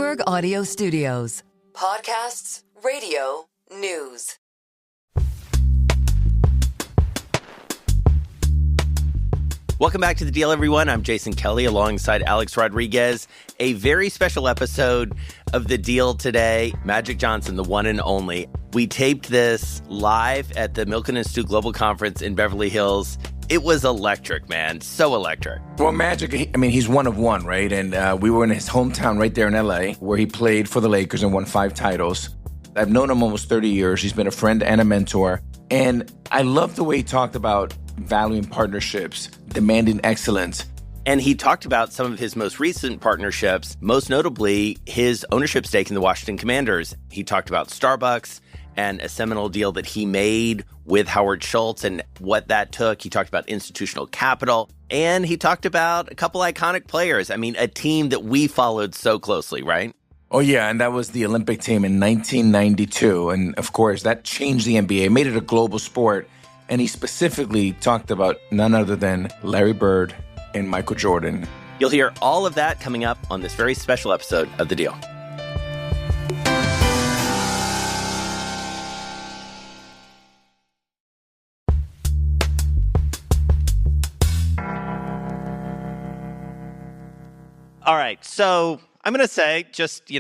Bloomberg Audio Studios. Podcasts, radio, news. Welcome back to The Deal, everyone. I'm Jason Kelly alongside Alex Rodriguez. A very special episode of The Deal today. Magic Johnson, the one and only. We taped this live at the Milken Global Conference in Beverly Hills. It was electric, man. So electric. Well, Magic, he's one of one, right? And we were in his hometown right there in L.A., where he played for the Lakers and won 5 titles. I've known him almost 30 years. He's been a friend and a mentor. And I love the way he talked about valuing partnerships, demanding excellence. And he talked about some of his most recent partnerships, most notably his ownership stake in the Washington Commanders. He talked about Starbucks and a seminal deal that he made with Howard Schultz and what that took. He talked about institutional capital. And he talked about a couple iconic players. I mean, a team that we followed so closely, right? Oh, yeah, and that was the Olympic team in 1992. And, of course, that changed the NBA, made it a global sport. And he specifically talked about none other than Larry Bird and Michael Jordan. You'll hear all of that coming up on this very special episode of The Deal. All right, so I'm going to say, just,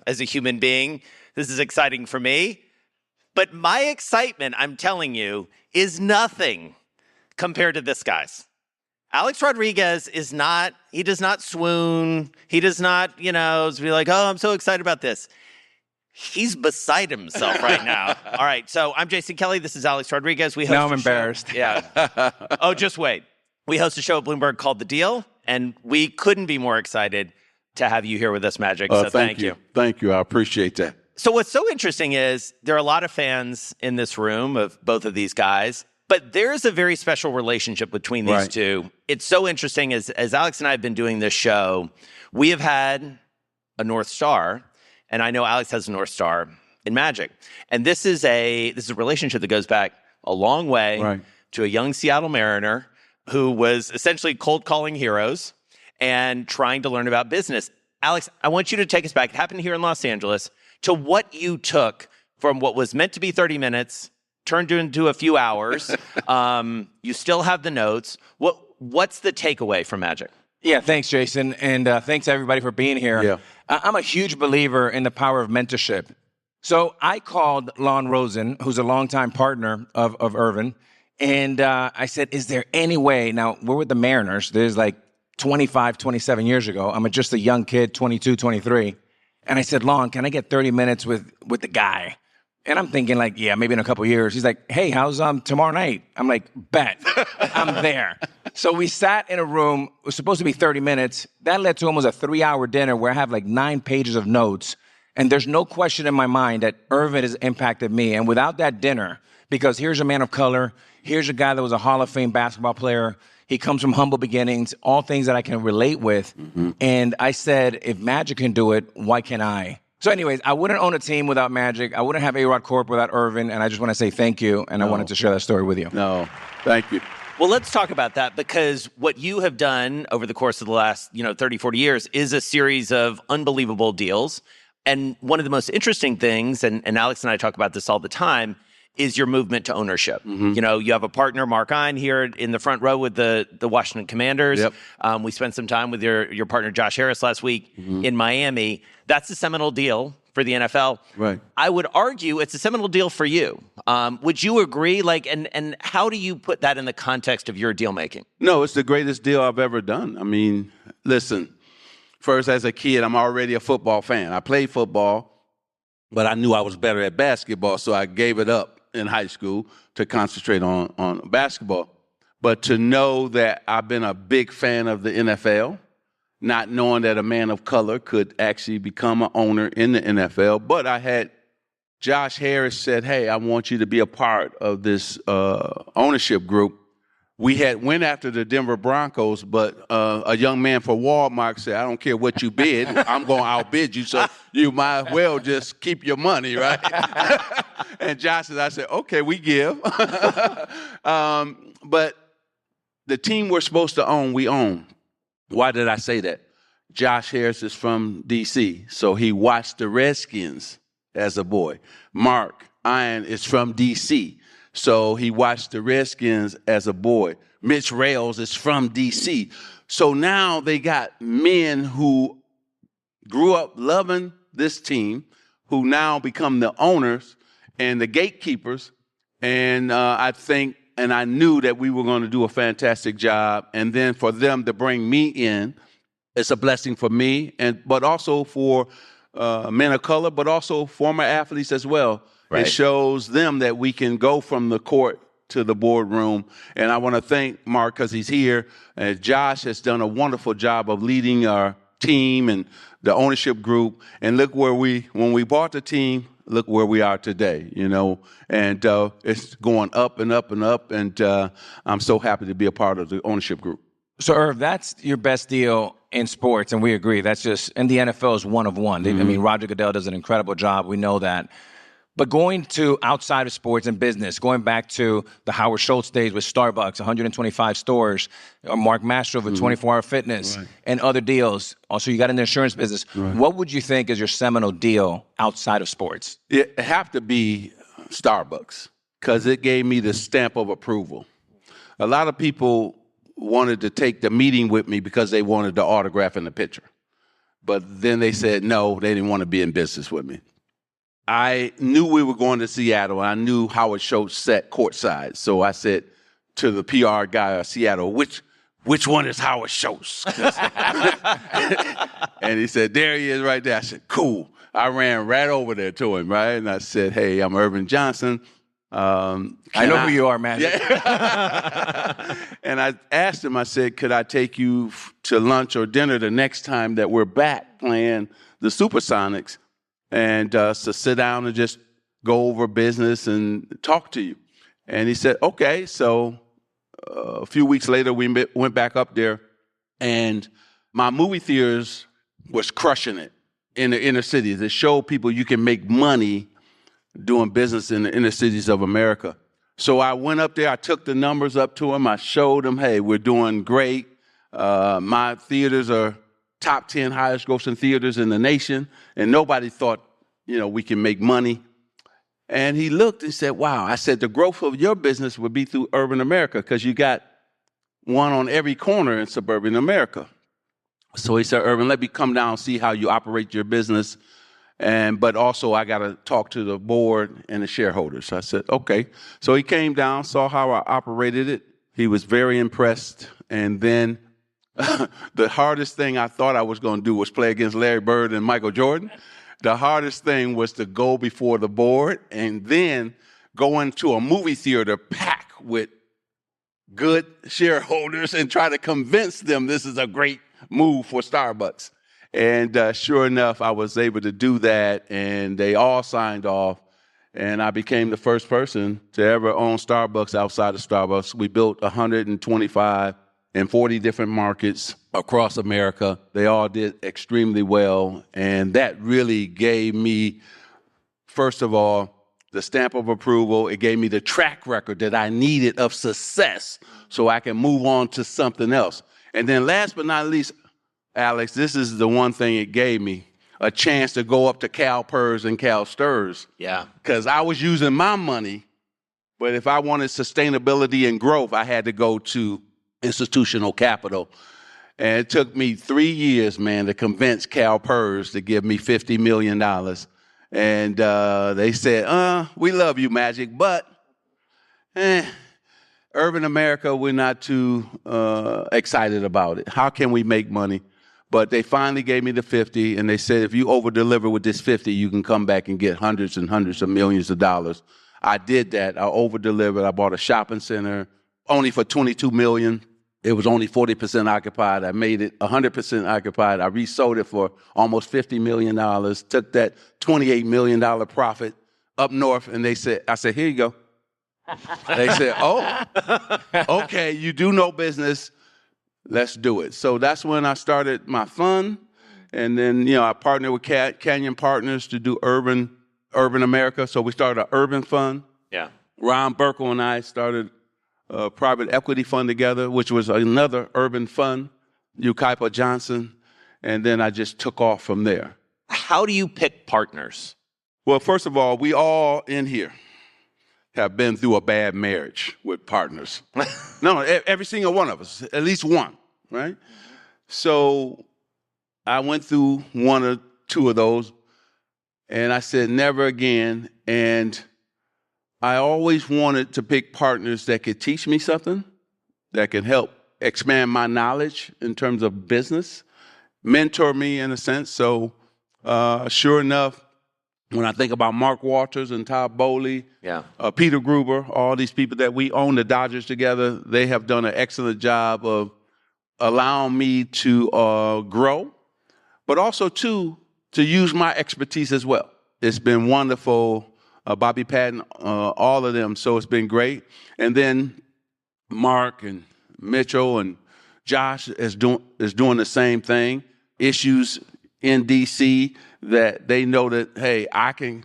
as a human being, this is exciting for me. But my excitement, I'm telling you, is nothing compared to this guy's. Alex Rodriguez does not swoon. He does not, be like, oh, I'm so excited about this. He's beside himself right now. All right, so I'm Jason Kelly. This is Alex Rodriguez. Now I'm embarrassed. Yeah. Oh, just wait. We host a show at Bloomberg called The Deal, and we couldn't be more excited to have you here with us, Magic. So thank you. Thank you. I appreciate that. So what's so interesting is there are a lot of fans in this room of both of these guys, but there's a very special relationship between these two. It's so interesting. As Alex and I have been doing this show, we have had a North Star, and I know Alex has a North Star in Magic. And this is a relationship that goes back a long way to a young Seattle Mariner who was essentially cold calling heroes and trying to learn about business. Alex, I want you to take us back. It happened here in Los Angeles, to what you took from what was meant to be 30 minutes, turned into a few hours. You still have the notes. What's the takeaway from Magic? Yeah, thanks, Jason. And thanks, everybody, for being here. Yeah. I'm a huge believer in the power of mentorship. So I called Lon Rosen, who's a longtime partner of Irvin, and I said, is there any way, now we're with the Mariners, there's like 25, 27 years ago. I'm just a young kid, 22, 23. And I said, Lon, can I get 30 minutes with the guy? And I'm thinking like, yeah, maybe in a couple of years. He's like, hey, how's tomorrow night? I'm like, bet. I'm there. So we sat in a room. It was supposed to be 30 minutes. That led to almost a 3-hour dinner where I have like 9 pages of notes. And there's no question in my mind that Irvin has impacted me. And without that dinner, because here's a man of color, here's a guy that was a Hall of Fame basketball player. He comes from humble beginnings, all things that I can relate with. Mm-hmm. And I said, if Magic can do it, why can't I? So anyways, I wouldn't own a team without Magic. I wouldn't have A-Rod Corp without Irvin. And I just want to say thank you. And I wanted to share that story with you. No, thank you. Well, let's talk about that, because what you have done over the course of the last, 30, 40 years is a series of unbelievable deals. And one of the most interesting things, and Alex and I talk about this all the time, is your movement to ownership. Mm-hmm. You have a partner, Mark Ein, here in the front row with the Washington Commanders. Yep. We spent some time with your partner, Josh Harris, last week in Miami. That's a seminal deal for the NFL. Right. I would argue it's a seminal deal for you. Would you agree? And how do you put that in the context of your deal making? No, it's the greatest deal I've ever done. I mean, listen, first, as a kid, I'm already a football fan. I played football, but I knew I was better at basketball, so I gave it up in high school to concentrate on basketball. But to know that I've been a big fan of the NFL, not knowing that a man of color could actually become an owner in the NFL. But I had Josh Harris said, hey, I want you to be a part of this ownership group. We had went after the Denver Broncos, but a young man from Walmart said, I don't care what you bid, I'm going to outbid you, so you might as well just keep your money, right? And Josh said, I said, okay, we give. But the team we're supposed to own, we own. Why did I say that? Josh Harris is from D.C., so he watched the Redskins as a boy. Mark Iron is from D.C., so he watched the Redskins as a boy. Mitch Rails is from D.C. So now they got men who grew up loving this team, who now become the owners and the gatekeepers. And I think, and I knew that we were going to do a fantastic job. And then for them to bring me in, it's a blessing for me, but also for men of color, but also former athletes as well. Right. It shows them that we can go from the court to the boardroom. And I want to thank Mark because he's here. Josh has done a wonderful job of leading our team and the ownership group. And look where when we bought the team, look where we are today, and it's going up and up and up. And I'm so happy to be a part of the ownership group. So, Irv, that's your best deal in sports, and we agree. That's just, and the NFL is one of one. Mm-hmm. I mean, Roger Goodell does an incredible job. We know that. But going to outside of sports and business, going back to the Howard Schultz days with Starbucks, 125 stores, or Mark Mastro with 24-Hour Fitness, right, and other deals. Also, you got in the insurance business. Right. What would you think is your seminal deal outside of sports? It have to be Starbucks because it gave me the stamp of approval. A lot of people wanted to take the meeting with me because they wanted the autograph and the picture. But then they said no, they didn't want to be in business with me. I knew we were going to Seattle, and I knew Howard Schultz sat courtside. So I said to the PR guy of Seattle, which one is Howard Schultz? And he said, there he is right there. I said, cool. I ran right over there to him, right? And I said, hey, I'm Irvin Johnson. I know who you are, man. Yeah. And I asked him, I said, could I take you to lunch or dinner the next time that we're back playing the Supersonics? And to sit down and just go over business and talk to you. And he said, okay. So a few weeks later, we went back up there, and my movie theaters was crushing it in the inner cities. It showed people you can make money doing business in the inner cities of America. So I went up there. I took the numbers up to him. I showed him, hey, we're doing great. My theaters are top 10 highest grossing theaters in the nation, and nobody thought, we can make money. And he looked and said, wow. I said, the growth of your business would be through urban America because you got one on every corner in suburban America. So he said, Irvin, let me come down and see how you operate your business. But also I got to talk to the board and the shareholders. So I said, okay. So he came down, saw how I operated it. He was very impressed. And then the hardest thing I thought I was going to do was play against Larry Bird and Michael Jordan. The hardest thing was to go before the board and then go into a movie theater packed with good shareholders and try to convince them this is a great move for Starbucks. And sure enough, I was able to do that, and they all signed off. And I became the first person to ever own Starbucks outside of Starbucks. We built 125 in 40 different markets across America. They all did extremely well. And that really gave me, first of all, the stamp of approval. It gave me the track record that I needed of success so I can move on to something else. And then last but not least, Alex, this is the one thing it gave me, a chance to go up to CalPERS and CalSTRS. Yeah. Because I was using my money, but if I wanted sustainability and growth, I had to go to institutional capital. And it took me 3 years, man, to convince CalPERS to give me $50 million. And they said, we love you, Magic, but urban America, we're not too excited about it. How can we make money? But they finally gave me the 50, and they said, if you over-deliver with this 50, you can come back and get hundreds and hundreds of millions of dollars. I did that. I over-delivered. I bought a shopping center only for $22 million. It was only 40% occupied. I made it 100% occupied. I resold it for almost $50 million, took that $28 million profit up north, and I said, here you go. They said, oh, okay, you do no business. Let's do it. So that's when I started my fund. And then, I partnered with Canyon Partners to do urban America. So we started an urban fund. Yeah. Ron Burkle and I started a private equity fund together, which was another urban fund, Ukaipa Johnson. and then I just took off from there. How do you pick partners? Well, first of all, we all in here have been through a bad marriage with partners. No, every single one of us, at least one, right? So I went through one or two of those, and I said, never again. And I always wanted to pick partners that could teach me something, that could help expand my knowledge in terms of business, mentor me in a sense. So sure enough, when I think about Mark Walters and Todd Bowley, Peter Gruber, all these people that we own the Dodgers together, they have done an excellent job of allowing me to grow, but also, too, to use my expertise as well. It's been wonderful. Bobby Patton, all of them. So it's been great. And then Mark and Mitchell and Josh is doing the same thing. Issues in D.C. that they know that, hey, I can,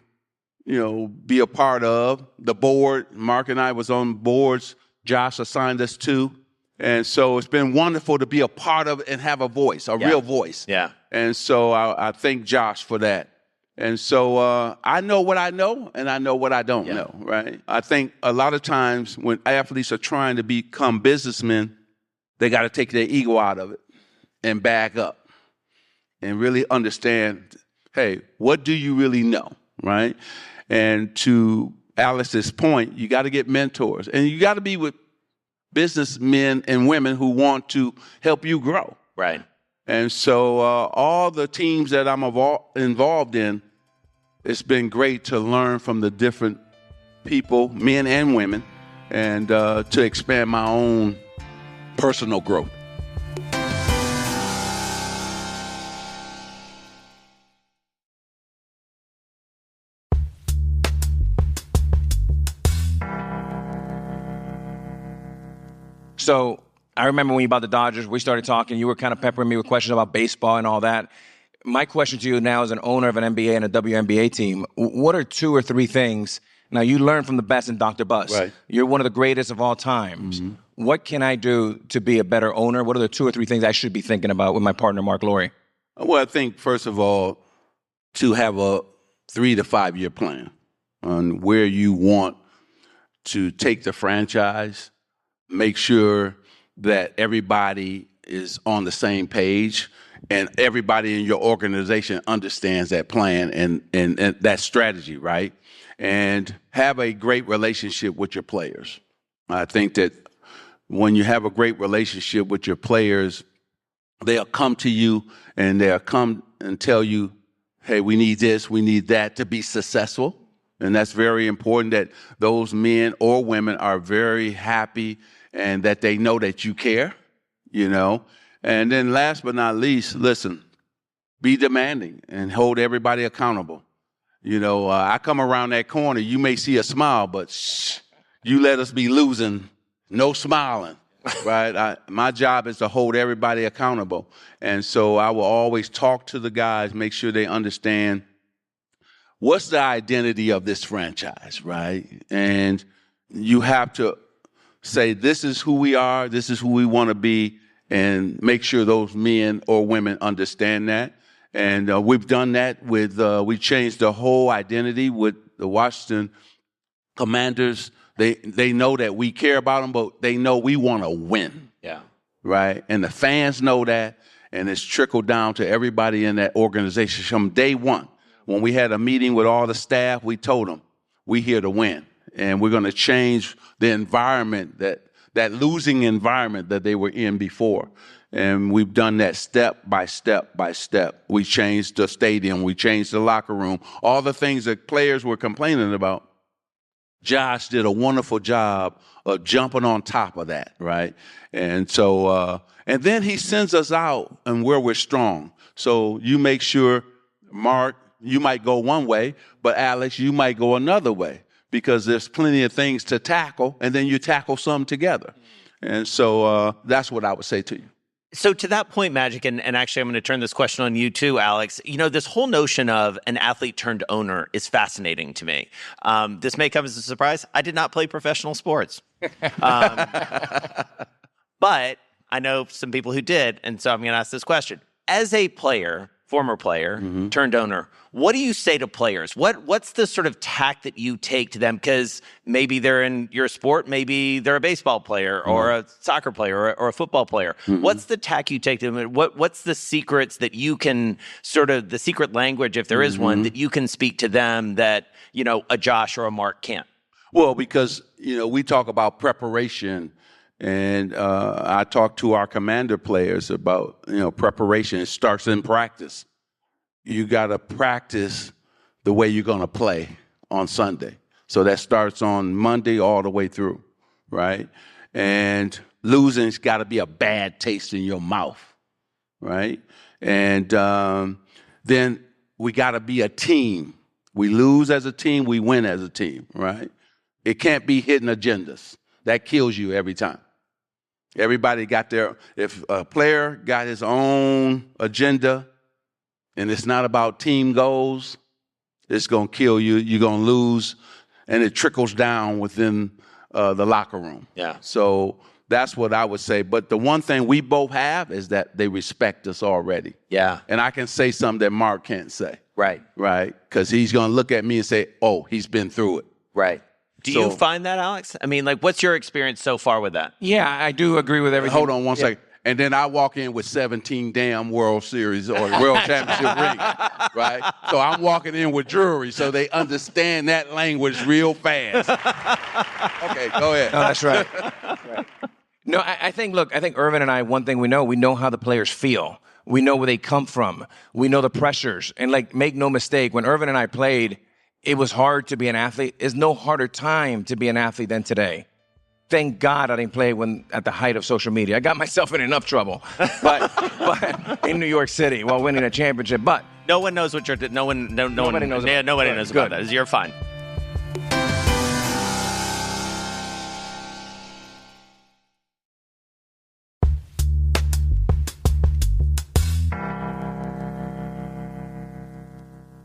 be a part of. The board, Mark and I was on boards. Josh assigned us to. And so it's been wonderful to be a part of it and have a voice, a real voice. Yeah. And so I thank Josh for that. And so I know what I know, and I know what I don't know, right? I think a lot of times when athletes are trying to become businessmen, they got to take their ego out of it and back up and really understand, hey, what do you really know, right? And to Alex's point, you got to get mentors, and you got to be with businessmen and women who want to help you grow. Right. And so all the teams that I'm involved in, it's been great to learn from the different people, men and women, and to expand my own personal growth. So I remember when you bought the Dodgers, we started talking, you were kind of peppering me with questions about baseball and all that. My question to you now as an owner of an NBA and a WNBA team, what are 2 or 3 things? Now, you learn from the best in Dr. Buss. Right. You're one of the greatest of all times. Mm-hmm. What can I do to be a better owner? What are the 2 or 3 things I should be thinking about with my partner, Mark Lowry? Well, I think, first of all, to have a 3 to 5 year plan on where you want to take the franchise, make sure that everybody is on the same page and everybody in your organization understands that plan and that strategy, right? And have a great relationship with your players. I think that when you have a great relationship with your players, they'll come to you and they'll come and tell you, hey, we need this, we need that to be successful. And that's very important that those men or women are very happy and that they know that you care, And then last but not least, listen, be demanding and hold everybody accountable. I come around that corner, you may see a smile, but you let us be losing, no smiling, right? My job is to hold everybody accountable. And so I will always talk to the guys, make sure they understand what's the identity of this franchise, right? And you have to say, this is who we are, this is who we want to be, and make sure those men or women understand that. And we've done that with, we changed the whole identity with the Washington Commanders. They know that we care about them, but they know we want to win. Yeah. Right? And the fans know that, and it's trickled down to everybody in that organization from day one. When we had a meeting with all the staff, we told them, we're here to win. And we're going to change the environment, that losing environment that they were in before. And we've done that step by step by step. We changed the stadium. We changed the locker room. All the things that players were complaining about. Josh did a wonderful job of jumping on top of that, right? And so, and then he sends us out and where we're strong. So you make sure, Mark, you might go one way, but Alex, you might go another way. Because there's plenty of things to tackle, and then you tackle some together. And so that's what I would say to you. So to that point, Magic, and actually I'm going to turn this question on you too, Alex, this whole notion of an athlete turned owner is fascinating to me. This may come as a surprise. I did not play professional sports. But I know some people who did, and so I'm going to ask this question. as a player, former player, turned owner, what do you say to players? What's the sort of tack that you take to them? Because maybe they're in your sport, maybe they're a baseball player or a soccer player or a football player. What's the tack you take to them? What's the secrets that you can the secret language, if there is one, that you can speak to them that, a Josh or a Mark can't? Well, because, we talk about preparation. And I talk to our commander players about, preparation. It starts in practice. You got to practice the way you're going to play on Sunday. So that starts on Monday all the way through, right? And losing's got to be a bad taste in your mouth, right? And then we got to be a team. We lose as a team, we win as a team, right? It can't be hidden agendas. That kills you every time. Everybody got if a player got his own agenda and it's not about team goals, it's going to kill you. You're going to lose, and it trickles down within the locker room. Yeah. So that's what I would say. But the one thing we both have is that they respect us already. Yeah. And I can say something that Mark can't say. Right. Right? Because he's going to look at me and say, oh, he's been through it. Right. Do you find that, Alex? I mean, what's your experience so far with that? Yeah, I do agree with everything. Hold on one second. And then I walk in with 17 damn World Series or World Championship rings, right? So I'm walking in with jewelry so they understand that language real fast. Okay, go ahead. No, that's right. No, I think Irvin and I, one thing we know how the players feel. We know where they come from. We know the pressures. And make no mistake, when Irvin and I played, it was hard to be an athlete. There's no harder time to be an athlete than today. Thank God I didn't play at the height of social media. I got myself in enough trouble, but in New York City while winning a championship. But no one knows what nobody knows. Yeah, nobody knows about that. You're fine.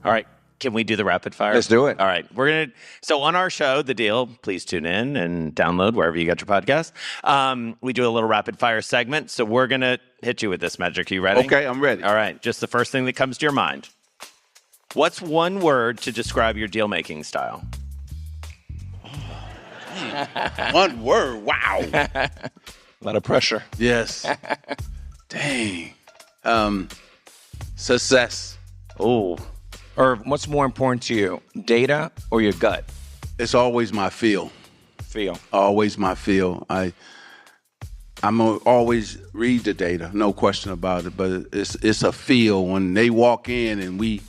All right. Can we do the rapid fire? Let's do it. All right. So on our show, The Deal, please tune in and download wherever you get your podcast. We do a little rapid fire segment. So we're going to hit you with this, Magic. Are you ready? Okay, I'm ready. All right. Just the first thing that comes to your mind. What's one word to describe your deal-making style? One word. Wow. A lot of pressure. Yes. Dang. Success. Oh. Irv, what's more important to you, data or your gut? It's always my feel. Always my feel. I'm gonna always read the data, no question about it. But it's a feel when they walk in and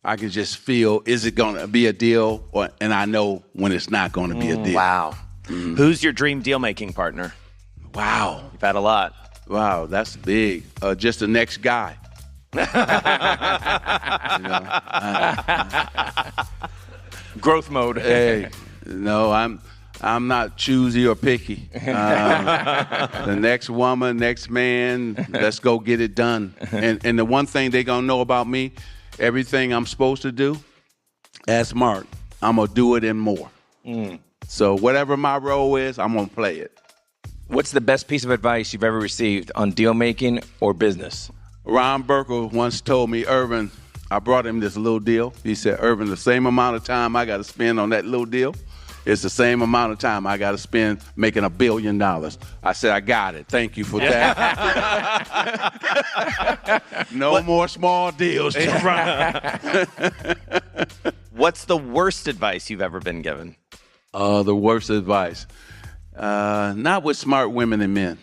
I can just feel, is it gonna be a deal? And I know when it's not gonna be a deal. Wow. Mm. Who's your dream deal making partner? Wow. You've had a lot. Wow, that's big. Just the next guy. Growth mode. Hey, no, I'm not choosy or picky. The next woman, next man, let's go get it done. And the one thing they're gonna know about me, everything I'm supposed to do, ask Mark, I'm gonna do it and more. So whatever my role is, I'm gonna play it. What's the best piece of advice you've ever received on deal making or business? Ron Burkle once told me, Irvin, I brought him this little deal. He said, Irvin, the same amount of time I got to spend on that little deal, it's the same amount of time I got to spend making $1 billion. I said, I got it. Thank you for that. No more small deals. What's the worst advice you've ever been given? The worst advice? Not with smart women and men.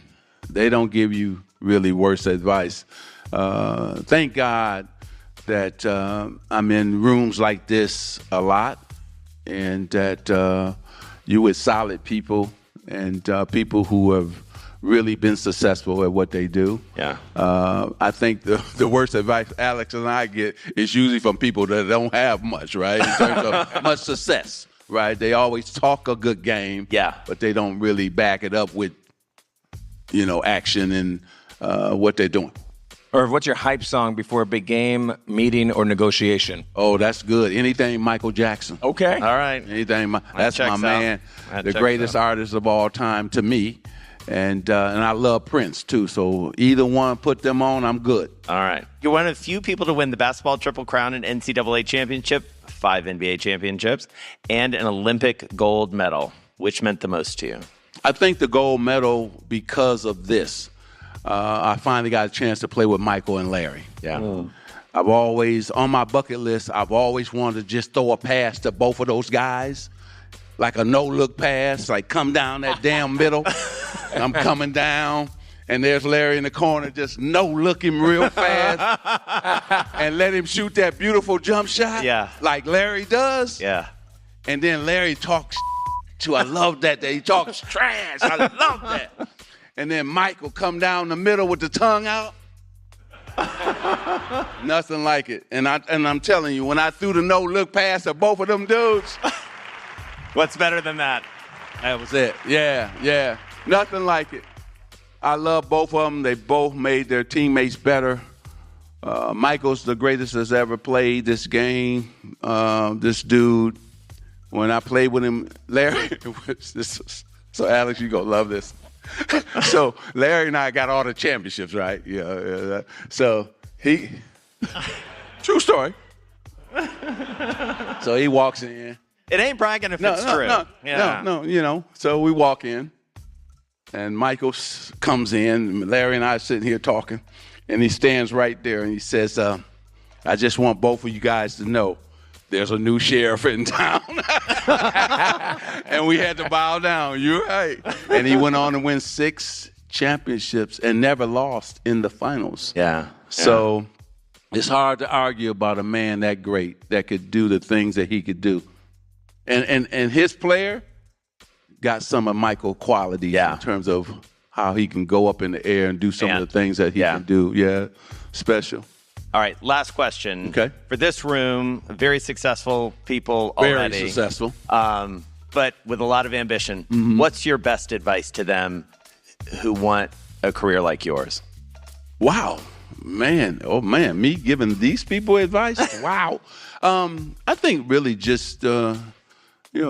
They don't give you really worse advice. Thank God that I'm in rooms like this a lot, and that you with solid people and people who have really been successful at what they do. Yeah. I think the worst advice Alex and I get is usually from people that don't have much, right? In terms of much success, right? They always talk a good game, but they don't really back it up with, action and what they're doing. Irv, what's your hype song before a big game, meeting, or negotiation? Oh, that's good. Anything Michael Jackson. Okay. All right. Anything. That's my man. The greatest artist of all time to me. And I love Prince, too. So either one, put them on, I'm good. All right. You're one of the few people to win the basketball Triple Crown, an NCAA championship, 5 NBA championships, and an Olympic gold medal. Which meant the most to you? I think the gold medal because of this. I finally got a chance to play with Michael and Larry. Yeah. I've always, on my bucket list, I've always wanted to just throw a pass to both of those guys. Like a no-look pass, like come down that damn middle. I'm coming down, and there's Larry in the corner, just no-look him real fast, and let him shoot that beautiful jump shot like Larry does. Yeah. And then Larry talks too. I love that he talks trash. I love that. And then Mike will come down the middle with the tongue out. Nothing like it. And I'm telling you, when I threw the no-look pass at both of them dudes, what's better than that? That was it. Yeah. Nothing like it. I love both of them. They both made their teammates better. Michael's the greatest that's ever played this game. This dude, when I played with him, Larry, so Alex, you're going to love this. So Larry and I got all the championships, right? Yeah. So true story. So he walks in. It ain't bragging if it's true. No. So we walk in, and Michael comes in. Larry and I are sitting here talking, and he stands right there, and he says, I just want both of you guys to know there's a new sheriff in town. And we had to bow down. You're right. And he went on to win 6 championships and never lost in the finals. Yeah. So it's hard to argue about a man that great that could do the things that he could do. And his player got some of Michael qualities in terms of how he can go up in the air and do some of the things that he can do. Yeah, special. All right, last question. Okay. For this room, very successful people already. Very successful. But with a lot of ambition. Mm-hmm. What's your best advice to them who want a career like yours? Wow. Man, me giving these people advice? Wow. I think really just...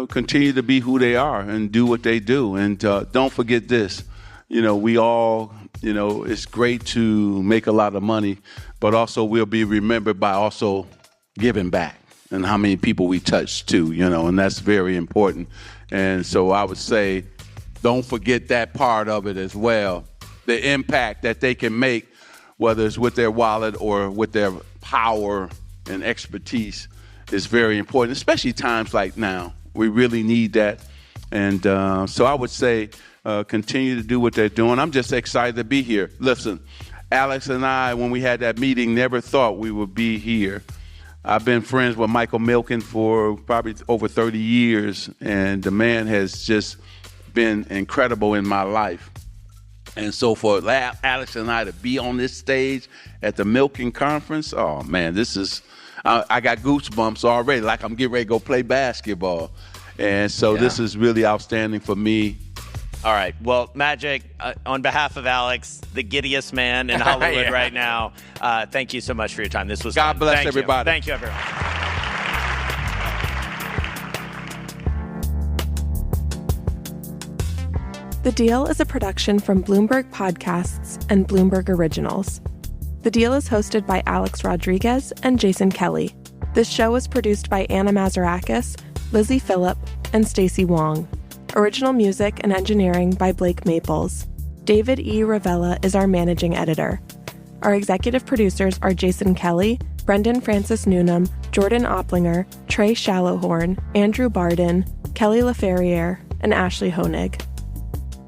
continue to be who they are and do what they do. And don't forget this. We all, it's great to make a lot of money, but also we'll be remembered by also giving back and how many people we touch too, and that's very important. And so I would say, don't forget that part of it as well. The impact that they can make, whether it's with their wallet or with their power and expertise, is very important, especially times like now. We really need that. And so I would say continue to do what they're doing. I'm just excited to be here. Listen, Alex and I, when we had that meeting, never thought we would be here. I've been friends with Michael Milken for probably over 30 years, and the man has just been incredible in my life. And so for Alex and I to be on this stage at the Milken Conference, oh, man, this is... I got goosebumps already, like I'm getting ready to go play basketball. And so this is really outstanding for me. All right. Well, Magic, on behalf of Alex, the giddiest man in Hollywood right now, thank you so much for your time. This was God fun. bless everybody. Thank you, everyone. The Deal is a production from Bloomberg Podcasts and Bloomberg Originals. The Deal is hosted by Alex Rodriguez and Jason Kelly. This show was produced by Anna Mazarakis, Lizzie Phillip, and Stacey Wong. Original music and engineering by Blake Maples. David E. Ravella is our managing editor. Our executive producers are Jason Kelly, Brendan Francis Newnham, Jordan Opplinger, Trey Shallowhorn, Andrew Barden, Kelly LaFerriere, and Ashley Honig.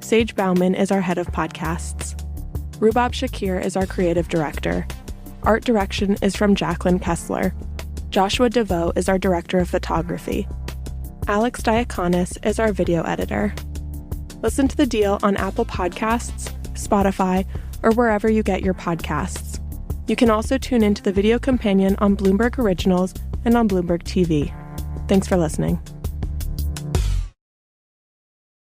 Sage Bauman is our head of podcasts. Rubab Shakir is our creative director. Art direction is from Jacqueline Kessler. Joshua DeVoe is our director of photography. Alex Diakonis is our video editor. Listen to The Deal on Apple Podcasts, Spotify, or wherever you get your podcasts. You can also tune into The Video Companion on Bloomberg Originals and on Bloomberg TV. Thanks for listening.